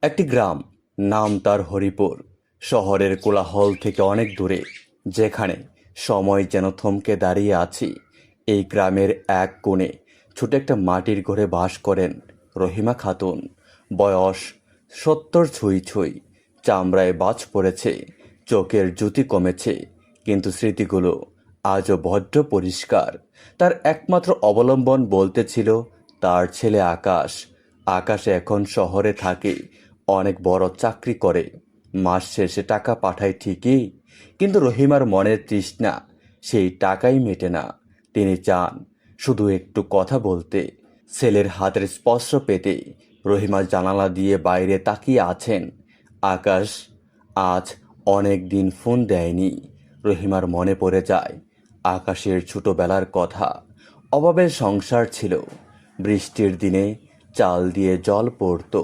একটি গ্রাম, নাম তার হরিপুর। শহরের কোলাহল থেকে অনেক দূরে, যেখানে সময় যেন থমকে দাঁড়িয়ে আছি। এই গ্রামের এক কোণে ছোট একটা মাটির ঘরে বাস করেন রহিমা খাতুন। বয়স 70 ছুঁই ছুঁই। চামড়ায় বাজ পড়েছে, চোখের জ্যোতি কমেছে, কিন্তু স্মৃতিগুলো আজও বড্ড পরিষ্কার। তার একমাত্র অবলম্বন বলতে ছিল তার ছেলে আকাশ। আকাশ এখন শহরে থাকে, অনেক বড় চাকরি করে, মাস শেষে টাকা পাঠায় ঠিকই, কিন্তু রহিমার মনের তৃষ্ণা সেই টাকাই মেটে না। তিনি চান শুধু একটু কথা বলতে, ছেলের হাতের স্পর্শ পেতে। রহিমা জানালা দিয়ে বাইরে তাকিয়ে আছেন। আকাশ আজ অনেক দিন ফোন দেয়নি। রহিমার মনে পড়ে যায় আকাশের ছোটবেলার কথা। অভাবের সংসার ছিল, বৃষ্টির দিনে চাল দিয়ে জল পড়ত।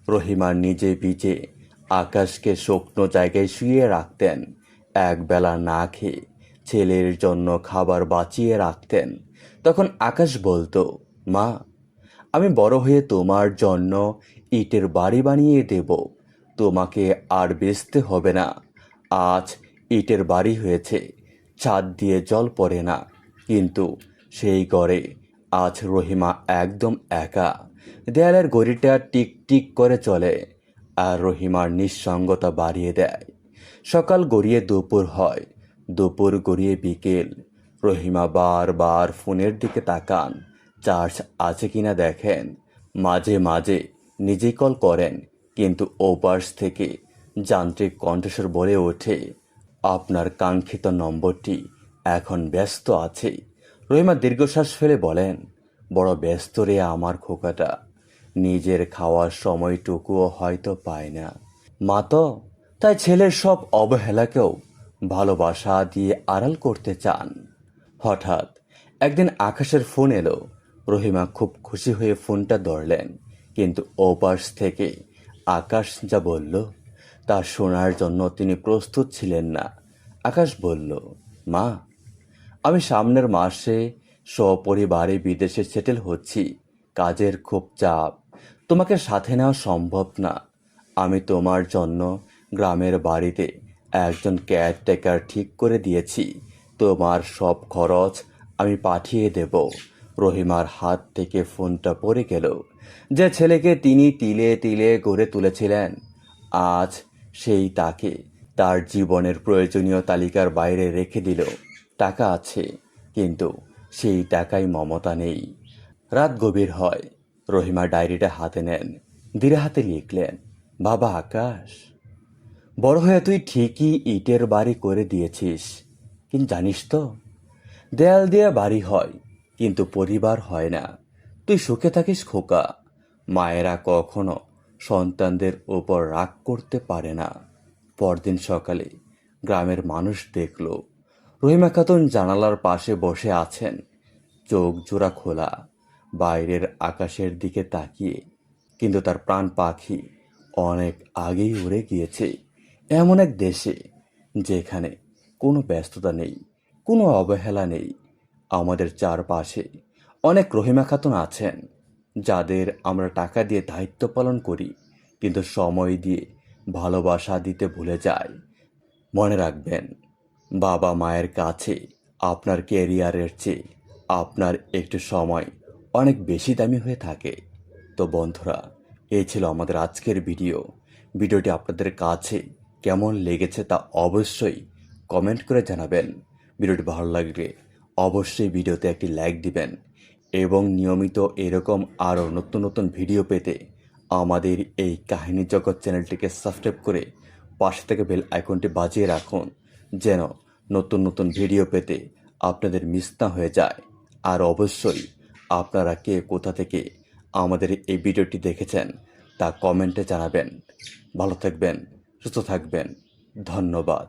রহিমা নিজে ভিজে আকাশকে শুকনো জায়গায় শুইয়ে রাখতেন। একবেলা না খেয়ে ছেলের জন্য খাবার বাঁচিয়ে রাখতেন। তখন আকাশ বলতো, মা, আমি বড় হয়ে তোমার জন্য ইটের বাড়ি বানিয়ে দেব, তোমাকে আর বেচতে হবে না। আজ ইটের বাড়ি হয়েছে, ছাদ দিয়ে জল পড়ে না, কিন্তু সেই ঘরে আজ রহিমা একদম একা। দেয়ালের ঘড়িটা টিক টিক করে চলে, আর রহিমার নিঃসঙ্গতা বাড়িয়ে দেয়। সকাল গড়িয়ে দুপুর হয়, দুপুর গড়িয়ে বিকেল। রহিমা বারবার ফোনের দিকে তাকান, চার্জ আছে কিনা দেখেন। মাঝে মাঝে নিজেই কল করেন, কিন্তু ওপাশ থেকে যান্ত্রিক কণ্ঠস্বর বলে ওঠে, আপনার কাঙ্ক্ষিত নম্বরটি এখন ব্যস্ত আছে। রহিমা দীর্ঘশ্বাস ফেলে বলেন, বড় ব্যস্ত রে আমার খোকাটা, নিজের খাওয়ার সময়টুকুও হয়তো পায় না। মা তো তাই ছেলের সব অবহেলাকেও ভালোবাসা দিয়ে আড়াল করতে চান। হঠাৎ একদিন আকাশের ফোন এলো। রহিমা খুব খুশি হয়ে ফোনটা ধরলেন, কিন্তু ওপাশ থেকে আকাশ যা বলল তা শোনার জন্য তিনি প্রস্তুত ছিলেন না। আকাশ বলল, মা, আমি সামনের মাসে সপরিবারে বিদেশে সেটেল হচ্ছি, কাজের খুব চাপ, তোমাকে সাথে নেওয়া সম্ভব না। আমি তোমার জন্য গ্রামের বাড়িতে একজন কেয়ারটেকার ঠিক করে দিয়েছি, তোমার সব খরচ আমি পাঠিয়ে দেব। রহিমার হাত থেকে ফোনটা পড়ে গেল। যে ছেলেকে তিনি তিলে তিলে গড়ে তুলেছিলেন, আজ সেই তাকে তার জীবনের প্রয়োজনীয় তালিকার বাইরে রেখে দিল। টাকা আছে, কিন্তু সেই টাকায় মমতা নেই। রাত গভীর হয়। রহিমা ডায়েরিটা হাতে নেন, ধীরে হাতে লিখলেন, বাবা আকাশ, বড় হয়ে তুই ঠিকই ইটের বাড়ি করে দিয়েছিস, কিন্তু জানিস তো, দেয়াল দিয়ে বাড়ি হয়, কিন্তু পরিবার হয় না। তুই সুখে থাকিস খোকা। মায়েরা কখনো সন্তানদের ওপর রাগ করতে পারে না। পরদিন সকালে গ্রামের মানুষ দেখল রহিমা খাতুন জানালার পাশে বসে আছেন, চোখ জোড়া খোলা, বাইরের আকাশের দিকে তাকিয়ে। কিন্তু তার প্রাণ পাখি অনেক আগেই উড়ে গিয়েছে এমন এক দেশে, যেখানে কোনো ব্যস্ততা নেই, কোনো অবহেলা নেই। আমাদের চারপাশে অনেক রহিমা খাতুন আছেন, যাদের আমরা টাকা দিয়ে দায়িত্ব পালন করি, কিন্তু সময় দিয়ে ভালোবাসা দিতে ভুলে যাই। মনে রাখবেন, বাবা মায়ের কাছে আপনার ক্যারিয়ারের চেয়ে আপনার একটু সময় অনেক বেশি দামি হয়ে থাকে। তো বন্ধুরা, এই ছিল আমাদের আজকের ভিডিওটি আপনাদের কাছে কেমন লেগেছে তা অবশ্যই কমেন্ট করে জানাবেন। ভিডিওটি ভালো লাগলে অবশ্যই ভিডিওতে একটি লাইক দিবেন, এবং নিয়মিত এরকম আরও নতুন নতুন ভিডিও পেতে আমাদের এই কাহিনী জগৎ চ্যানেলটিকে সাবস্ক্রাইব করে পাশে থেকে বেল আইকনটি বাজিয়ে রাখুন, যেন নতুন নতুন ভিডিও পেতে আপনাদের মিস না হয়ে যায়। আর অবশ্যই আপনারা কে কোথা থেকে আমাদের এই ভিডিওটি দেখেছেন তা কমেন্টে জানাবেন। ভালো থাকবেন, সুস্থ থাকবেন, ধন্যবাদ।